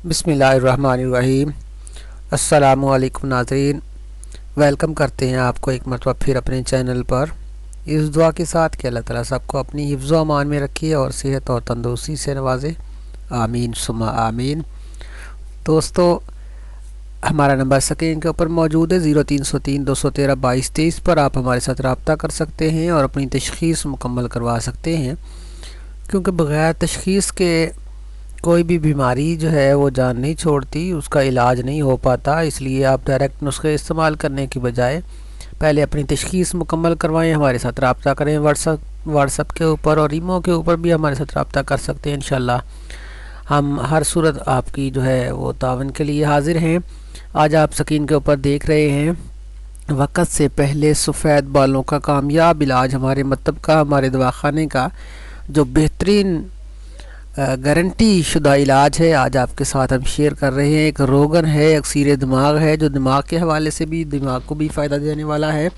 बिस्मिल्लाहिर्रहमानिर्रहीम। अस्सलामुअलैकुम नाज़रीन, वेलकम करते हैं आपको एक मरतबा फिर अपने चैनल पर। इस दुआ के साथ कि अल्लाह ताला सबको अपनी हिफ्ज़ व अमान में रखे और सेहत और तंदुरुस्ती से नवाजे, आमीन सुम्मा आमीन। दोस्तों, हमारा नंबर स्क्रीन के ऊपर मौजूद है 0303-213-2223 पर आप हमारे साथ रब्ता कर सकते हैं और अपनी तशख़ीस मुकम्मल करवा सकते हैं, क्योंकि बग़ैर तशख़ीस के कोई भी बीमारी जो है वो जान नहीं छोड़ती, उसका इलाज नहीं हो पाता। इसलिए आप डायरेक्ट नुस्खे इस्तेमाल करने की बजाय पहले अपनी तशख़ीस मुकम्मल करवाएं, हमारे साथ रब्ता करें। व्हाट्सअप के ऊपर और ईमो के ऊपर भी हमारे साथ रब्ता कर सकते हैं। इंशाल्लाह हम हर सूरत आपकी जो है वो तावन के लिए हाजिर हैं। आज आप स्क्रीन के ऊपर देख रहे हैं वक़्त से पहले सफ़ेद बालों का कामयाब इलाज, हमारे मतलब का, हमारे दवाखाने का जो बेहतरीन गारंटी शुदा इलाज है, आज आपके साथ हम शेयर कर रहे हैं। एक रोगन है, अक्सीर दिमाग है, जो दिमाग के हवाले से भी, दिमाग को भी फ़ायदा देने वाला है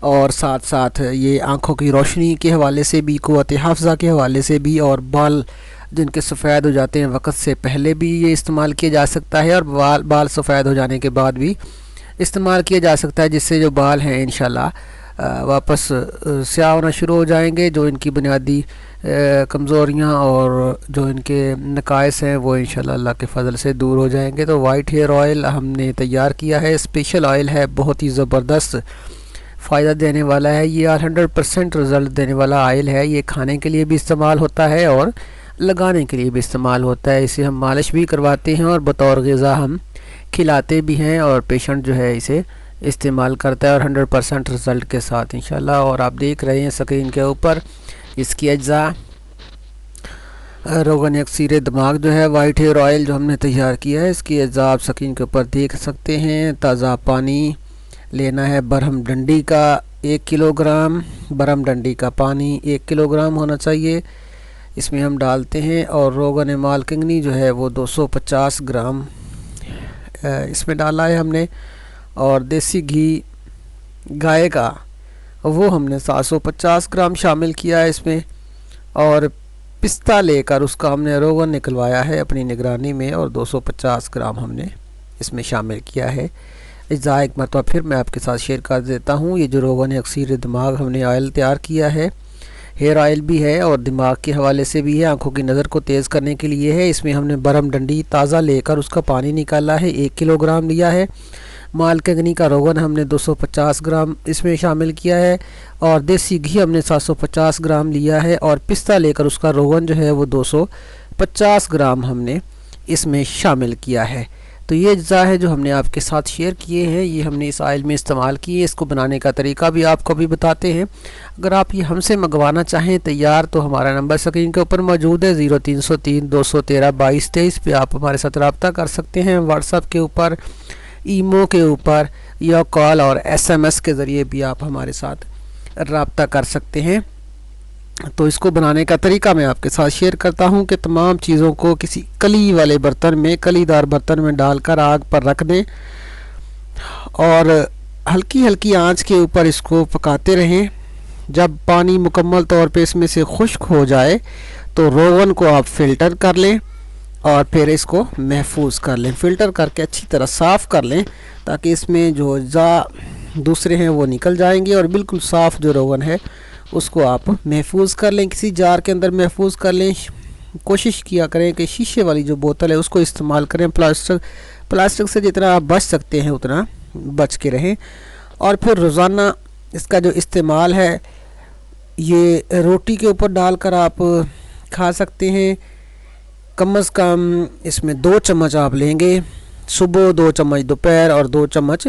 और साथ साथ ये आँखों की रोशनी के हवाले से भी, क़ुव्वत हाफ़ज़ा के हवाले से भी, और बाल जिनके सफ़ेद हो जाते हैं वक़्त से पहले भी ये इस्तेमाल किया जा सकता है, और बाल सफ़ेद हो जाने के बाद भी इस्तेमाल किया जा सकता है, जिससे जो बाल हैं इंशाल्लाह वापस स्याह होना शुरू हो जाएंगे। जो इनकी बुनियादी कमज़ोरियाँ और जो इनके नकाइस हैं वो इंशाल्लाह अल्लाह के फ़ज़ल से दूर हो जाएंगे। तो वाइट हेयर ऑयल हमने तैयार किया है, स्पेशल ऑयल है, बहुत ही ज़बरदस्त फ़ायदा देने वाला है। ये 100% रिज़ल्ट देने वाला ऑयल है। ये खाने के लिए भी इस्तेमाल होता है और लगाने के लिए भी इस्तेमाल होता है। इसे हम मालिश भी करवाते हैं और बतौर ग़िज़ा हम खिलाते भी हैं, और पेशेंट जो है इसे इस्तेमाल करता है और 100% रिज़ल्ट के साथ इंशाल्लाह। और आप देख रहे हैं स्क्रीन के ऊपर इसकी अज्जा रोगन अक्सीर दिमाग जो है, वाइट हेयर ऑयल जो हमने तैयार किया है, इसकी अज्जा आप स्क्रीन के ऊपर देख सकते हैं। ताज़ा पानी लेना है, बरहम डंडी का 1 किलोग्राम, बरहम डंडी का पानी 1 किलोग्राम होना चाहिए, इसमें हम डालते हैं। और रोगन मालकिंगनी जो है वो 250 ग्राम इसमें डाला है हमने, और देसी घी गाय का वो हमने 750 ग्राम शामिल किया है इसमें। और पिस्ता लेकर उसका हमने रोगन निकलवाया है अपनी निगरानी में, और 250 ग्राम हमने इसमें शामिल किया है। इज़ा एक मरतबा फिर मैं आपके साथ शेयर कर देता हूँ। ये जो रोगन अक्सीर दिमाग हमने ऑयल तैयार किया है, हेयर ऑयल भी है और दिमाग के हवाले से भी है, आंखों की नज़र को तेज़ करने के लिए है। इसमें हमने बरहम डंडी ताज़ा लेकर उसका पानी निकाला है, 1 किलोग्राम लिया है। मालकंगनी का रोगन हमने 250 ग्राम इसमें शामिल किया है, और देसी घी हमने 750 ग्राम लिया है, और पिस्ता लेकर उसका रोगन जो है वो 250 ग्राम हमने इसमें शामिल किया है। तो ये अज्जा है जो हमने आपके साथ शेयर किए हैं, ये हमने इस ऑयल में इस्तेमाल किए। इसको बनाने का तरीका भी आपको भी बताते हैं। अगर आप ये हमसे मंगवाना चाहें तैयार, तो हमारा नंबर स्क्रीन के ऊपर मौजूद है 0303-213-2223 पे आप हमारे साथ रब्ता कर सकते हैं। व्हाट्सएप के ऊपर, ईमो के ऊपर, या कॉल और SMS के ज़रिए भी आप हमारे साथ रब्ता कर सकते हैं। तो इसको बनाने का तरीका मैं आपके साथ शेयर करता हूं कि तमाम चीज़ों को किसी कली वाले बर्तन में, कलीदार बर्तन में डालकर आग पर रख दें और हल्की हल्की आंच के ऊपर इसको पकाते रहें। जब पानी मुकम्मल तौर पे इसमें से खुश्क हो जाए तो रोगन को आप फ़िल्टर कर लें और फिर इसको महफूज कर लें। फ़िल्टर करके अच्छी तरह साफ़ कर लें ताकि इसमें जो दूसरे हैं वो निकल जाएंगे, और बिल्कुल साफ़ जो रोगन है उसको आप महफूज कर लें, किसी जार के अंदर महफूज कर लें। कोशिश किया करें कि शीशे वाली जो बोतल है उसको इस्तेमाल करें। प्लास्टिक से जितना आप बच सकते हैं उतना बच के रहें। और फिर रोज़ाना इसका जो इस्तेमाल है, ये रोटी के ऊपर डालकर आप खा सकते हैं। कम से कम इसमें 2 चम्मच आप लेंगे, सुबह 2 चम्मच दोपहर और 2 चम्मच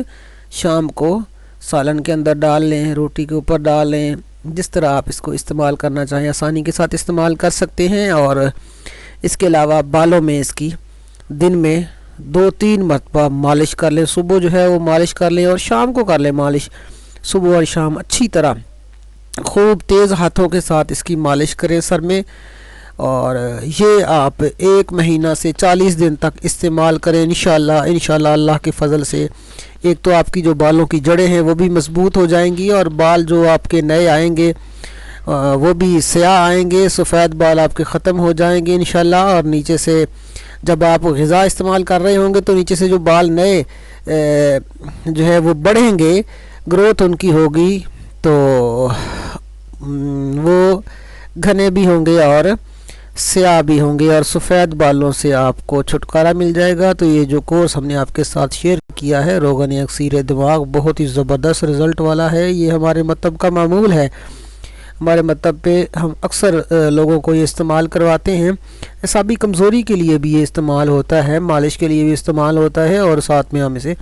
शाम को सालन के अंदर डाल लें, रोटी के ऊपर डाल लें। जिस तरह आप इसको इस्तेमाल करना चाहें आसानी के साथ इस्तेमाल कर सकते हैं। और इसके अलावा बालों में इसकी दिन में 2-3 मरतबा मालिश कर लें। सुबह जो है वो मालिश कर लें और शाम को कर लें मालिश। सुबह और शाम अच्छी तरह खूब तेज़ हाथों के साथ इसकी मालिश करें सर में, और ये आप 1 महीना से 40 दिन तक इस्तेमाल करें। इंशाल्लाह अल्लाह के फ़ज़ल से एक तो आपकी जो बालों की जड़ें हैं वो भी मज़बूत हो जाएंगी, और बाल जो आपके नए आएंगे वो भी स्याह आएंगे, सफ़ेद बाल आपके ख़त्म हो जाएंगे इंशाल्लाह। और नीचे से जब आप ग़िज़ा इस्तेमाल कर रहे होंगे तो नीचे से जो बाल नए जो है वो बढ़ेंगे, ग्रोथ उनकी होगी, तो वो घने भी होंगे और स्याह भी होंगे और सफ़ेद बालों से आपको छुटकारा मिल जाएगा। तो ये जो कोर्स हमने आपके साथ शेयर किया है रोगन अक्सीर दिमाग, बहुत ही ज़बरदस्त रिज़ल्ट वाला है। ये हमारे मतलब का मामूल है, हमारे मतलब पे हम अक्सर लोगों को ये इस्तेमाल करवाते हैं। एसाबी कमज़ोरी के लिए भी ये इस्तेमाल होता है, मालिश के लिए भी इस्तेमाल होता है और साथ में हम इसे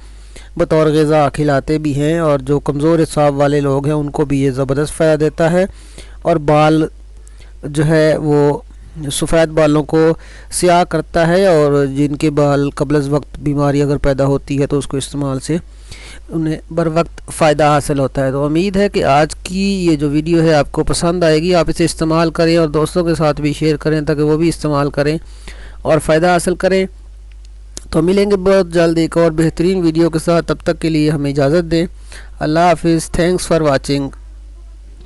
बतौर ग़िज़ा खिलाते भी हैं। और जो कमज़ोर हिसाब वाले लोग हैं उनको भी ये ज़बरदस्त फ़ायदा देता है और बाल जो है वो सफ़ेद बालों को स्याह करता है। और जिनके बाल कब्ल वक्त बीमारी अगर पैदा होती है तो उसको इस्तेमाल से उन्हें बर वक्त फ़ायदा हासिल होता है। तो उम्मीद है कि आज की ये जो वीडियो है आपको पसंद आएगी। आप इसे इस्तेमाल करें और दोस्तों के साथ भी शेयर करें ताकि वो भी इस्तेमाल करें और फ़ायदा हासिल करें। तो मिलेंगे बहुत जल्द एक और बेहतरीन वीडियो के साथ, तब तक के लिए हमें इजाज़त दें। अल्लाह हाफिज़। Thanks for watching.